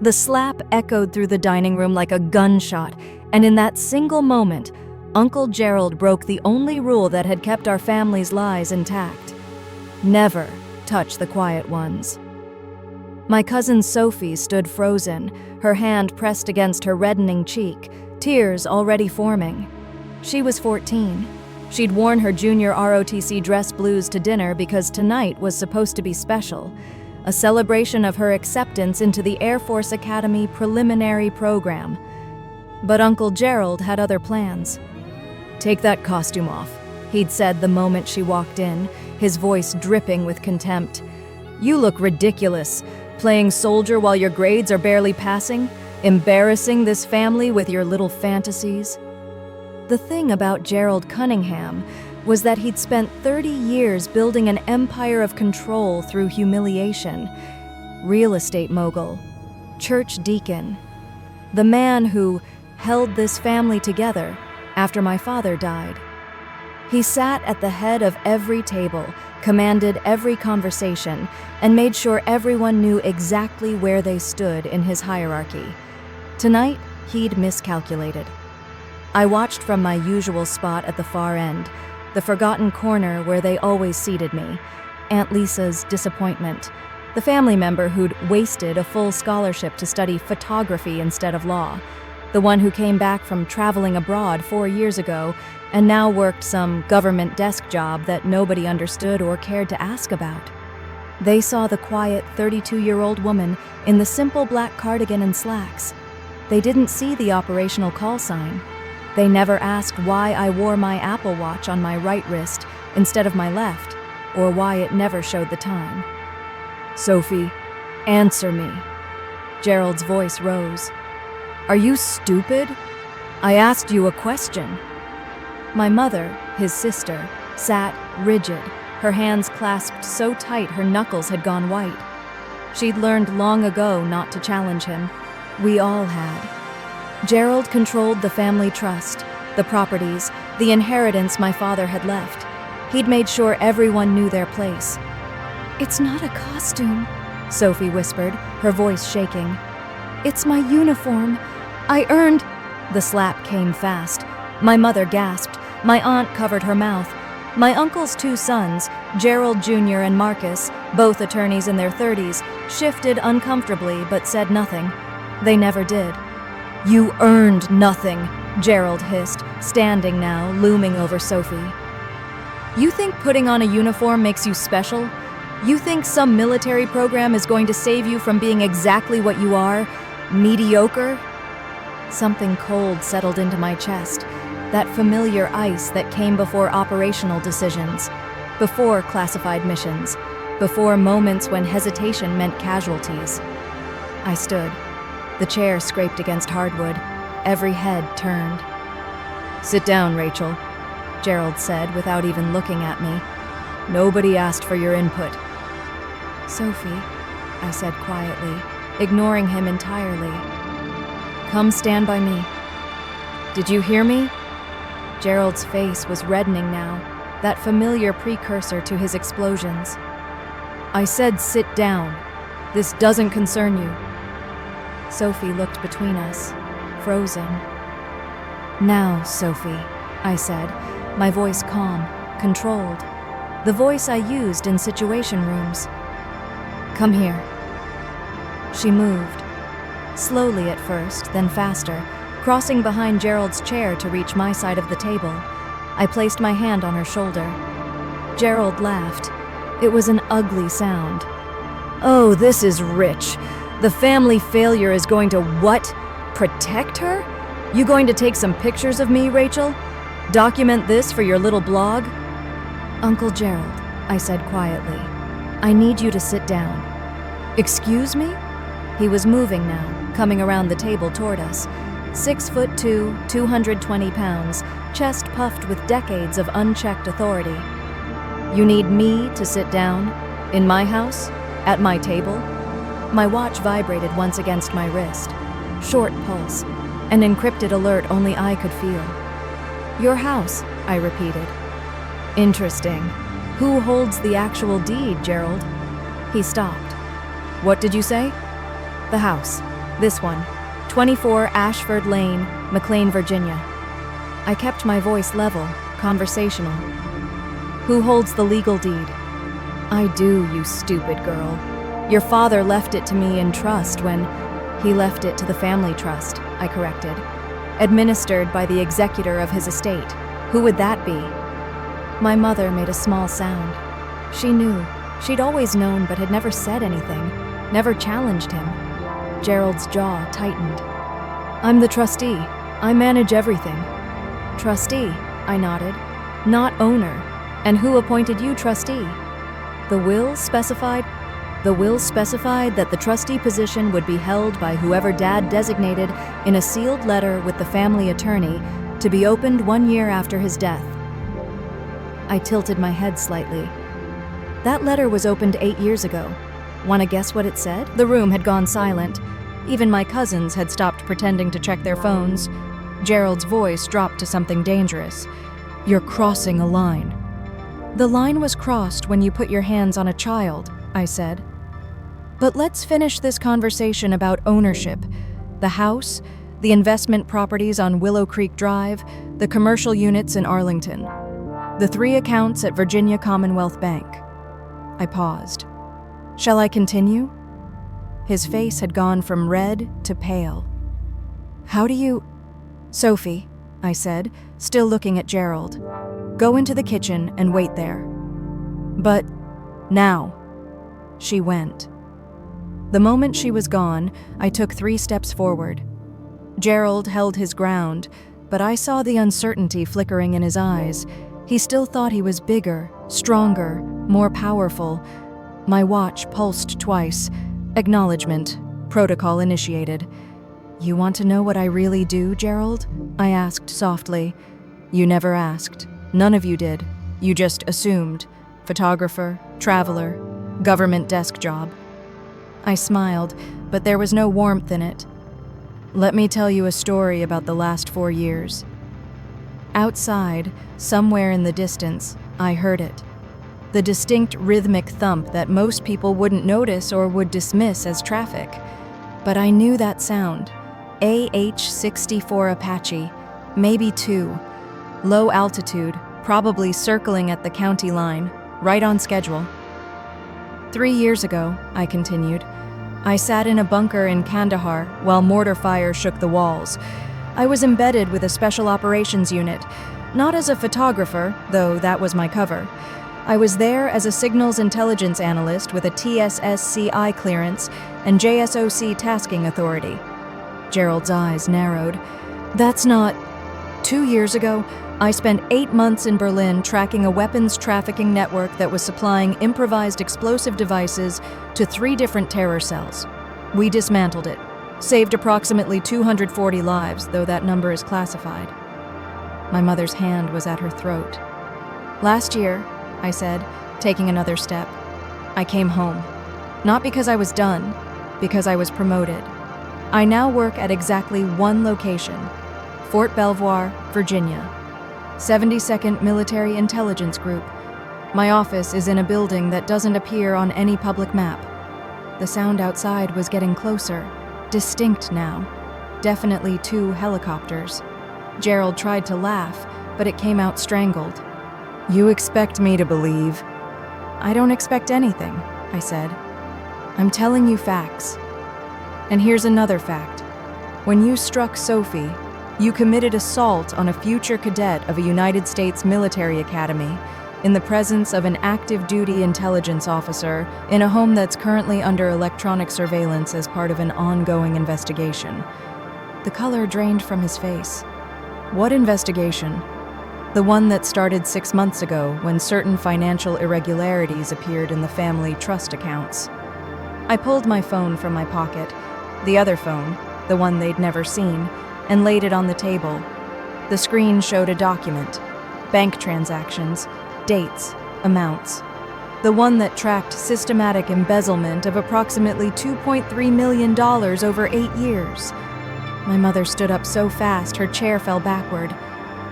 The slap echoed through the dining room like a gunshot, and in that single moment, Uncle Gerald broke the only rule that had kept our family's lies intact. Never touch the quiet ones. My cousin Sophie stood frozen, her hand pressed against her reddening cheek, tears already forming. She was 14. She'd worn her junior ROTC dress blues to dinner because tonight was supposed to be special, a celebration of her acceptance into the Air Force Academy preliminary program. But Uncle Gerald had other plans. "Take that costume off," he'd said the moment she walked in, his voice dripping with contempt. "You look ridiculous, playing soldier while your grades are barely passing, embarrassing this family with your little fantasies." The thing about Gerald Cunningham was that he'd spent 30 years building an empire of control through humiliation. Real estate mogul, church deacon, the man who held this family together after my father died. He sat at the head of every table, commanded every conversation, and made sure everyone knew exactly where they stood in his hierarchy. Tonight, he'd miscalculated. I watched from my usual spot at the far end, the forgotten corner where they always seated me, Aunt Lisa's disappointment, the family member who'd wasted a full scholarship to study photography instead of law, the one who came back from traveling abroad 4 years ago and now worked some government desk job that nobody understood or cared to ask about. They saw the quiet 32-year-old woman in the simple black cardigan and slacks. They didn't see the operational call sign. They never asked why I wore my Apple Watch on my right wrist instead of my left, or why it never showed the time. "Sophie, answer me." Gerald's voice rose. "Are you stupid? I asked you a question." My mother, his sister, sat rigid, her hands clasped so tight her knuckles had gone white. She'd learned long ago not to challenge him. We all had. Gerald controlled the family trust, the properties, the inheritance my father had left. He'd made sure everyone knew their place. "It's not a costume," Sophie whispered, her voice shaking. "It's my uniform. I earned—" The slap came fast. My mother gasped. My aunt covered her mouth. My uncle's 2 sons, Gerald Jr. and Marcus, both attorneys in their 30s, shifted uncomfortably but said nothing. They never did. "You earned nothing," Gerald hissed, standing now, looming over Sophie. "You think putting on a uniform makes you special? You think some military program is going to save you from being exactly what you are? Mediocre?" Something cold settled into my chest, that familiar ice that came before operational decisions, before classified missions, before moments when hesitation meant casualties. I stood. The chair scraped against hardwood. Every head turned. "Sit down, Rachel," Gerald said without even looking at me. "Nobody asked for your input." "Sophie," I said quietly, ignoring him entirely. "Come stand by me." "Did you hear me?" Gerald's face was reddening now, that familiar precursor to his explosions. "I said sit down. This doesn't concern you." Sophie looked between us, frozen. "Now, Sophie," I said, my voice calm, controlled, the voice I used in situation rooms. "Come here." She moved, slowly at first, then faster, crossing behind Gerald's chair to reach my side of the table. I placed my hand on her shoulder. Gerald laughed. It was an ugly sound. "Oh, this is rich. The family failure is going to what? Protect her? You going to take some pictures of me, Rachel? Document this for your little blog?" "Uncle Gerald," I said quietly, "I need you to sit down." "Excuse me?" He was moving now, coming around the table toward us. 6'2", 220 pounds, chest puffed with decades of unchecked authority. "You need me to sit down? In my house? At my table?" My watch vibrated once against my wrist. Short pulse, an encrypted alert only I could feel. "Your house," I repeated. "Interesting. Who holds the actual deed, Gerald?" He stopped. "What did you say?" "The house. This one, 24 Ashford Lane, McLean, Virginia. I kept my voice level, conversational. Who holds the legal deed? I do, you stupid girl. Your father left it to me in trust when he left it to the family trust, I corrected. Administered by the executor of his estate. Who would that be? My mother made a small sound. She knew. She'd always known but had never said anything, never challenged him. Gerald's jaw tightened. I'm the trustee. I manage everything. Trustee, I nodded. Not owner. And who appointed you trustee? The will specified that the trustee position would be held by whoever Dad designated in a sealed letter with the family attorney to be opened 1 year after his death. I tilted my head slightly. That letter was opened 8 years ago. Want to guess what it said? The room had gone silent. Even my cousins had stopped pretending to check their phones. Gerald's voice dropped to something dangerous. You're crossing a line. The line was crossed when you put your hands on a child, I said. But let's finish this conversation about ownership. The house, the investment properties on Willow Creek Drive, the commercial units in Arlington. The 3 accounts at Virginia Commonwealth Bank. I paused. Shall I continue? His face had gone from red to pale. How do you... Sophie, I said, still looking at Gerald. Go into the kitchen and wait there. But now. She went. The moment she was gone, I took 3 steps forward. Gerald held his ground, but I saw the uncertainty flickering in his eyes. He still thought he was bigger, stronger, more powerful. My watch pulsed twice. Acknowledgement. Protocol initiated. You want to know what I really do, Gerald? I asked softly. You never asked. None of you did. You just assumed. Photographer, traveler, government desk job. I smiled, but there was no warmth in it. Let me tell you a story about the last 4 years. Outside, somewhere in the distance, I heard it. The distinct rhythmic thump that most people wouldn't notice or would dismiss as traffic. But I knew that sound. AH-64 Apache, maybe 2. Low altitude, probably circling at the county line, right on schedule. 3 years ago, I continued, I sat in a bunker in Kandahar while mortar fire shook the walls. I was embedded with a special operations unit, not as a photographer, though that was my cover. I was there as a signals intelligence analyst with a TSSCI clearance and JSOC tasking authority. Gerald's eyes narrowed. That's not... 2 years ago, I spent 8 months in Berlin tracking a weapons trafficking network that was supplying improvised explosive devices to 3 different terror cells. We dismantled it. Saved approximately 240 lives, though that number is classified. My mother's hand was at her throat. Last year, I said, taking another step, I came home. Not because I was done, because I was promoted. I now work at exactly 1 location, Fort Belvoir, Virginia, 72nd Military Intelligence Group. My office is in a building that doesn't appear on any public map. The sound outside was getting closer, distinct now. Definitely 2 helicopters. Gerald tried to laugh, but it came out strangled. You expect me to believe? I don't expect anything, I said. I'm telling you facts. And here's another fact. When you struck Sophie, you committed assault on a future cadet of a United States military academy in the presence of an active duty intelligence officer in a home that's currently under electronic surveillance as part of an ongoing investigation. The color drained from his face. What investigation? The one that started 6 months ago when certain financial irregularities appeared in the family trust accounts. I pulled my phone from my pocket, the other phone, the one they'd never seen, and laid it on the table. The screen showed a document, bank transactions, dates, amounts. The one that tracked systematic embezzlement of approximately $2.3 million over 8 years. My mother stood up so fast her chair fell backward.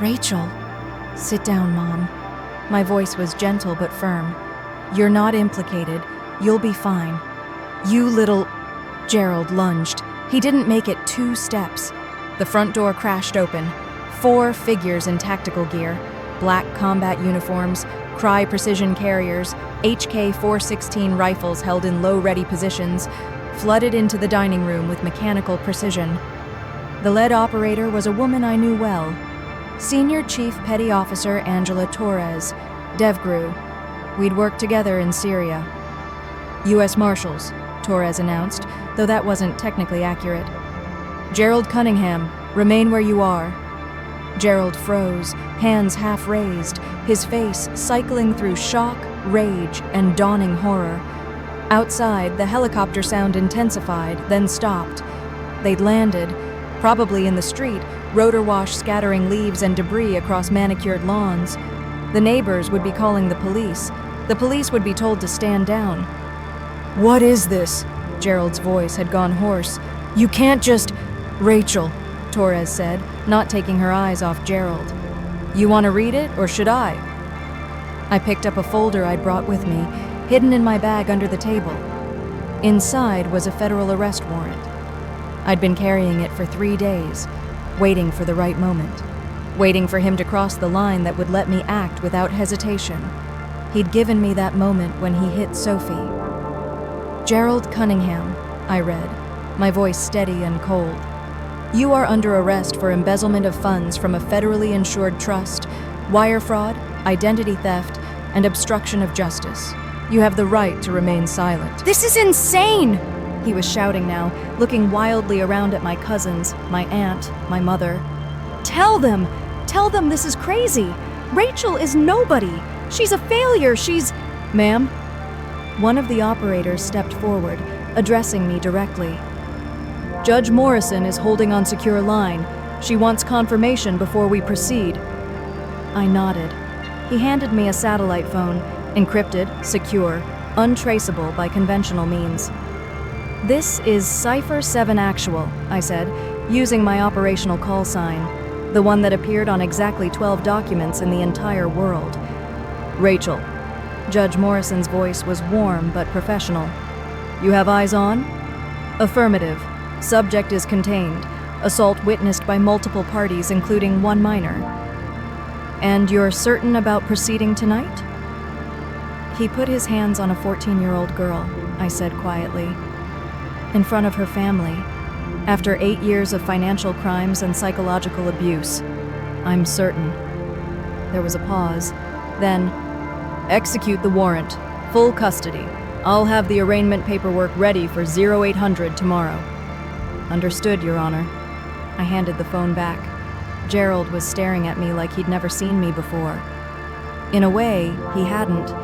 Rachel. Sit down, Mom. My voice was gentle but firm. You're not implicated. You'll be fine. You little... Gerald lunged, He didn't make it 2 steps. The front door crashed open. 4 figures in tactical gear, black combat uniforms, Cry precision carriers, HK-416 rifles held in low-ready positions, flooded into the dining room with mechanical precision. The lead operator was a woman I knew well, Senior Chief Petty Officer Angela Torres, DevGru. We'd worked together in Syria. U.S. Marshals, Torres announced, though that wasn't technically accurate. Gerald Cunningham, remain where you are. Gerald froze, hands half raised, his face cycling through shock, rage, and dawning horror. Outside, the helicopter sound intensified, then stopped. They'd landed, probably in the street, rotor wash scattering leaves and debris across manicured lawns. The neighbors would be calling the police. The police would be told to stand down. "What is this?" Gerald's voice had gone hoarse. "You can't just—" "Rachel," Torres said, not taking her eyes off Gerald. "You want to read it, or should I?" I picked up a folder I'd brought with me, hidden in my bag under the table. Inside was a federal arrest warrant. I'd been carrying it for 3 days, waiting for the right moment, waiting for him to cross the line that would let me act without hesitation. He'd given me that moment when he hit Sophie. "Gerald Cunningham," I read, my voice steady and cold. "You are under arrest for embezzlement of funds from a federally insured trust, wire fraud, identity theft, and obstruction of justice. You have the right to remain silent." "This is insane!" he was shouting now, looking wildly around at my cousins, my aunt, my mother. Tell them this is crazy. Rachel is nobody. She's a failure, she's—" "Ma'am?" One of the operators stepped forward, addressing me directly. "Judge Morrison is holding on secure line. She wants confirmation before we proceed." I nodded. He handed me a satellite phone, encrypted, secure, untraceable by conventional means. "This is Cipher 7 Actual," I said, using my operational call sign, the one that appeared on exactly 12 documents in the entire world. "Rachel." Judge Morrison's voice was warm but professional. "You have eyes on?" "Affirmative. Subject is contained. Assault witnessed by multiple parties, including one minor." "And you're certain about proceeding tonight?" He put his hands on a 14-year-old girl, I said quietly. "In front of her family. After 8 years of financial crimes and psychological abuse. I'm certain." There was a pause. Then, "Execute the warrant. Full custody. I'll have the arraignment paperwork ready for 0800 tomorrow." "Understood, Your Honor." I handed the phone back. Gerald was staring at me like he'd never seen me before. In a way, he hadn't.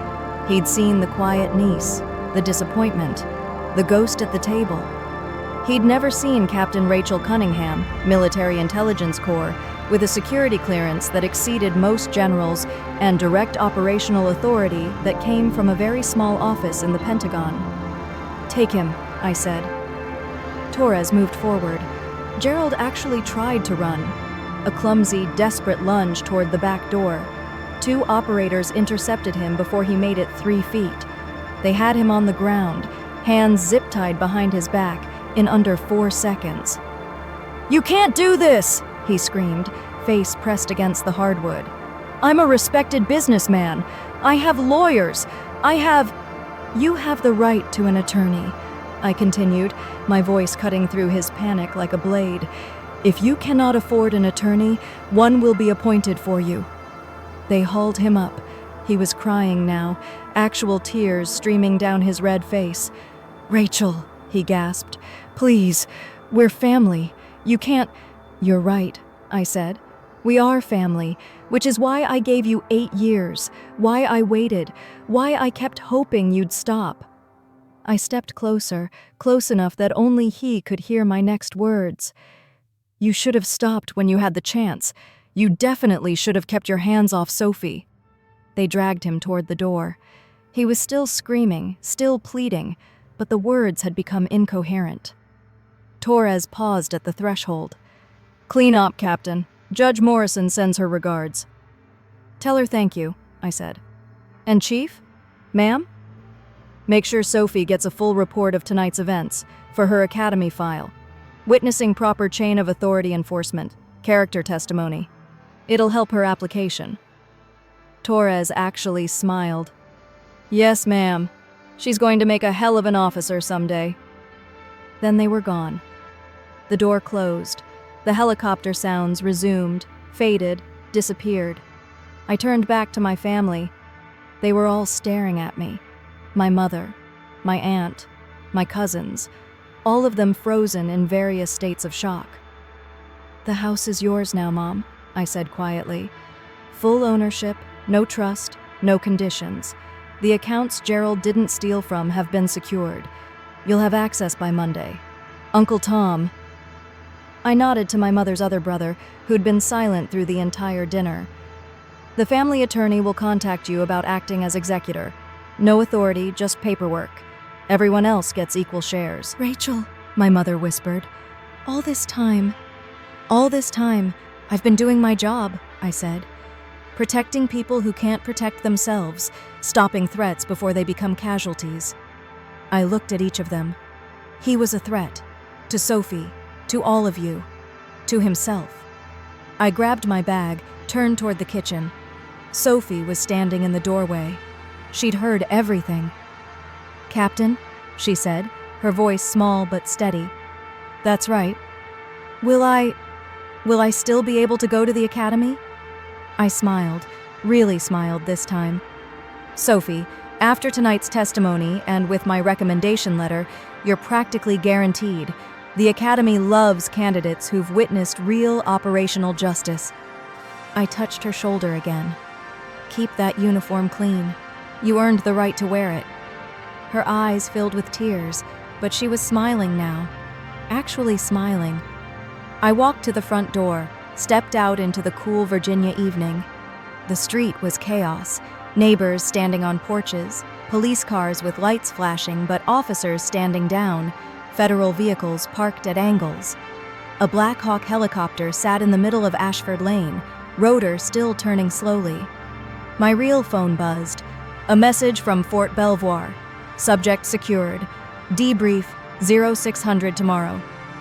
He'd seen the quiet niece, the disappointment, the ghost at the table. He'd never seen Captain Rachel Cunningham, Military Intelligence Corps, with a security clearance that exceeded most generals and direct operational authority that came from a very small office in the Pentagon. "Take him," I said. Torres moved forward. Gerald actually tried to run. A clumsy, desperate lunge toward the back door. 2 operators intercepted him before he made it 3 feet. They had him on the ground, hands zip-tied behind his back, in under 4 seconds. "You can't do this!" he screamed, face pressed against the hardwood. "I'm a respected businessman. I have lawyers. You have the right to an attorney," I continued, my voice cutting through his panic like a blade. "If you cannot afford an attorney, one will be appointed for you." They hauled him up. He was crying now, actual tears streaming down his red face. "Rachel," he gasped, "please, we're family. You can't—" "You're right," I said. "We are family, which is why I gave you 8 years, why I waited, why I kept hoping you'd stop." I stepped closer, close enough that only he could hear my next words. "You should have stopped when you had the chance. You definitely should have kept your hands off Sophie." They dragged him toward the door. He was still screaming, still pleading, but the words had become incoherent. Torres paused at the threshold. "Clean up, Captain. Judge Morrison sends her regards." "Tell her thank you," I said. "And Chief? Ma'am?" "Make sure Sophie gets a full report of tonight's events, for her academy file." Witnessing proper chain of authority enforcement, character testimony. It'll help her application. Torres actually smiled. Yes, ma'am. She's going to make a hell of an officer someday. Then they were gone. The door closed. The helicopter sounds resumed, faded, disappeared. I turned back to my family. They were all staring at me. My mother, my aunt, my cousins, all of them frozen in various states of shock. The house is yours now, Mom, I said quietly. Full ownership, no trust, no conditions. The accounts Gerald didn't steal from have been secured. You'll have access by Monday. Uncle Tom. I nodded to my mother's other brother, who'd been silent through the entire dinner. The family attorney will contact you about acting as executor. No authority, just paperwork. Everyone else gets equal shares. Rachel, My mother whispered. All this time, I've been doing my job, I said. Protecting people who can't protect themselves, stopping threats before they become casualties. I looked at each of them. He was a threat. To Sophie, to all of you, to himself. I grabbed my bag, turned toward the kitchen. Sophie was standing in the doorway. She'd heard everything. Captain, she said, her voice small but steady. That's right. Will I still be able to go to the academy? I smiled, really smiled this time. Sophie, after tonight's testimony and with my recommendation letter, you're practically guaranteed. The academy loves candidates who've witnessed real operational justice. I touched her shoulder again. Keep that uniform clean. You earned the right to wear it. Her eyes filled with tears, but she was smiling now. Actually smiling. I walked to the front door, stepped out into the cool Virginia evening. The street was chaos. Neighbors standing on porches, police cars with lights flashing but officers standing down, federal vehicles parked at angles. A Black Hawk helicopter sat in the middle of Ashford Lane, rotor still turning slowly. My real phone buzzed. A message from Fort Belvoir. Subject secured. Debrief 0600 tomorrow.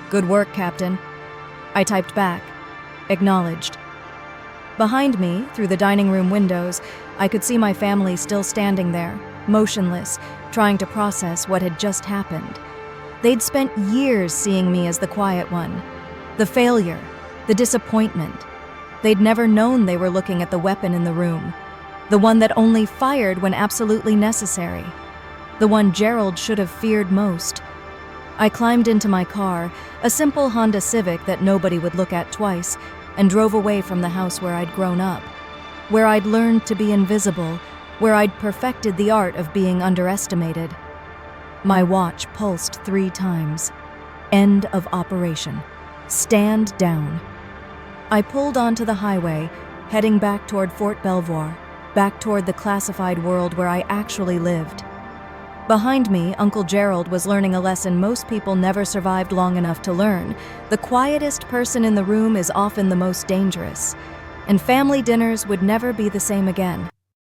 Good work, Captain. I typed back. Acknowledged. Behind me, through the dining room windows, I could see my family still standing there, motionless, trying to process what had just happened. They'd spent years seeing me as the quiet one, the failure, the disappointment. They'd never known they were looking at the weapon in the room, the one that only fired when absolutely necessary, the one Gerald should have feared most. I climbed into my car, a simple Honda Civic that nobody would look at twice, and drove away from the house where I'd grown up, where I'd learned to be invisible, where I'd perfected the art of being underestimated. My watch pulsed 3 times. End of operation. Stand down. I pulled onto the highway, heading back toward Fort Belvoir, back toward the classified world where I actually lived. Behind me, Uncle Gerald was learning a lesson most people never survived long enough to learn. The quietest person in the room is often the most dangerous, and family dinners would never be the same again.